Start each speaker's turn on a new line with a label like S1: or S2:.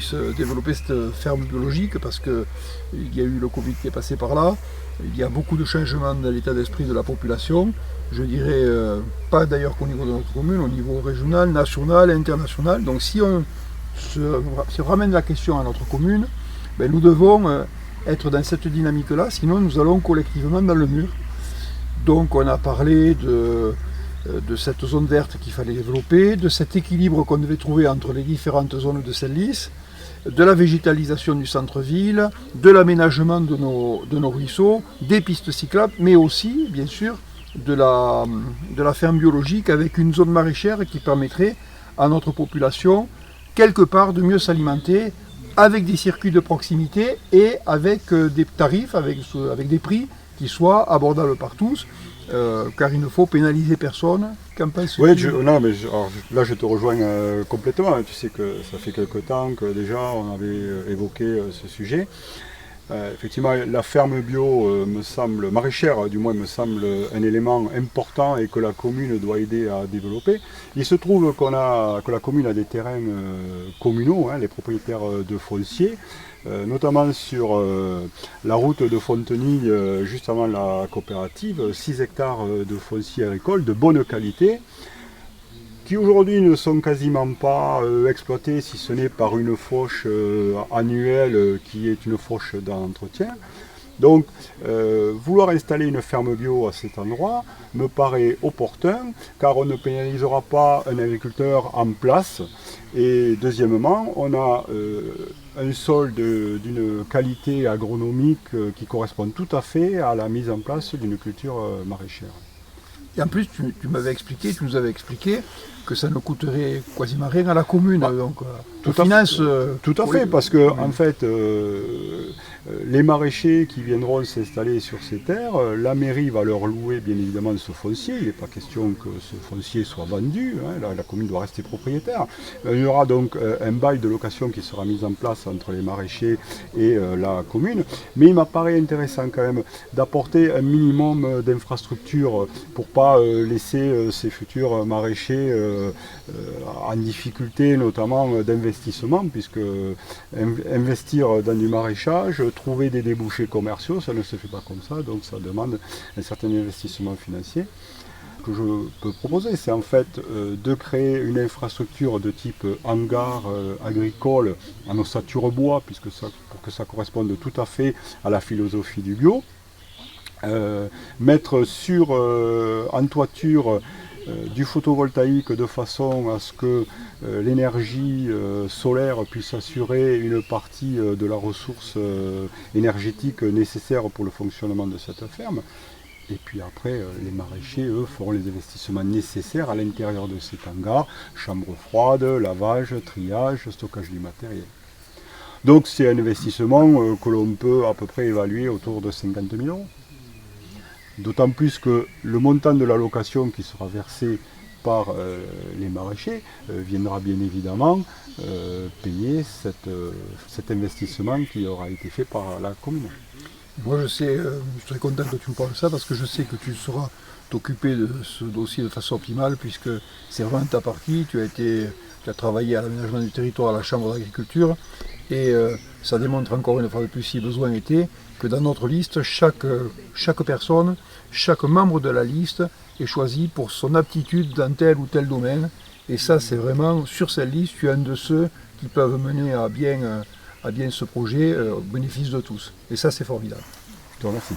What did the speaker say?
S1: puisse développer cette ferme biologique, parce qu'il y a eu le Covid qui est passé par là, il y a beaucoup de changements dans l'état d'esprit de la population, je dirais pas d'ailleurs qu'au niveau de notre commune, au niveau régional, national et international. Donc si on ramène la question à notre commune, ben, nous devons être dans cette dynamique-là, sinon nous allons collectivement dans le mur. Donc on a parlé de cette zone verte qu'il fallait développer, de cet équilibre qu'on devait trouver entre les différentes zones de Senlis, de la végétalisation du centre-ville, de l'aménagement de nos ruisseaux, des pistes cyclables, mais aussi, bien sûr, de la ferme biologique avec une zone maraîchère qui permettrait à notre population, quelque part, de mieux s'alimenter avec des circuits de proximité et avec des tarifs, avec des prix qui soient abordables par tous, car il ne faut pénaliser personne. Qu'en penses-tu ?
S2: Oui, là je te rejoins complètement. Tu sais que ça fait quelque temps que déjà on avait évoqué ce sujet. Effectivement, la ferme bio me semble, maraîchère du moins, me semble un élément important et que la commune doit aider à développer. Il se trouve que la commune a des terrains communaux, les propriétaires de foncier, notamment sur la route de Fontenille, juste avant la coopérative, 6 hectares de foncier agricole de bonne qualité, qui aujourd'hui ne sont quasiment pas exploités, si ce n'est par une fauche annuelle qui est une fauche d'entretien. Donc vouloir installer une ferme bio à cet endroit me paraît opportun, car on ne pénalisera pas un agriculteur en place. Et deuxièmement, on a un sol d'une qualité agronomique qui correspond tout à fait à la mise en place d'une culture maraîchère.
S1: Et en plus, tu nous avais expliqué que ça ne coûterait quasiment rien à la commune. Donc,
S2: tout à fait, parce que en fait, les maraîchers qui viendront s'installer sur ces terres, la mairie va leur louer bien évidemment ce foncier. Il n'est pas question que ce foncier soit vendu, la commune doit rester propriétaire. Il y aura donc un bail de location qui sera mis en place entre les maraîchers et la commune. Mais il m'apparaît intéressant quand même d'apporter un minimum d'infrastructures pour pas laisser ces futurs maraîchers en difficulté, notamment d'investissement, puisque investir dans du maraîchage, trouver des débouchés commerciaux, ça ne se fait pas comme ça, donc ça demande un certain investissement financier. Ce que je peux proposer, c'est en fait de créer une infrastructure de type hangar agricole en ossature bois, pour que ça corresponde tout à fait à la philosophie du bio. Mettre en toiture du photovoltaïque de façon à ce que l'énergie solaire puisse assurer une partie de la ressource énergétique nécessaire pour le fonctionnement de cette ferme. Et puis après, les maraîchers, eux, feront les investissements nécessaires à l'intérieur de cet hangar, chambre froide, lavage, triage, stockage du matériel. Donc c'est un investissement que l'on peut à peu près évaluer autour de 50 000 €. D'autant plus que le montant de la location qui sera versé par les maraîchers viendra bien évidemment payer cet investissement qui aura été fait par la commune.
S1: Moi je sais, je suis très content que tu me parles de ça, parce que je sais que tu sauras t'occuper de ce dossier de façon optimale, puisque c'est vraiment ta partie. Tu as travaillé à l'aménagement du territoire à la Chambre d'agriculture, et ça démontre encore une fois de plus, si besoin était, que dans notre liste, chaque personne, chaque membre de la liste est choisi pour son aptitude dans tel ou tel domaine. Et ça, c'est vraiment, sur cette liste, tu es un de ceux qui peuvent mener à bien ce projet au bénéfice de tous. Et ça, c'est formidable.
S2: Je te remercie.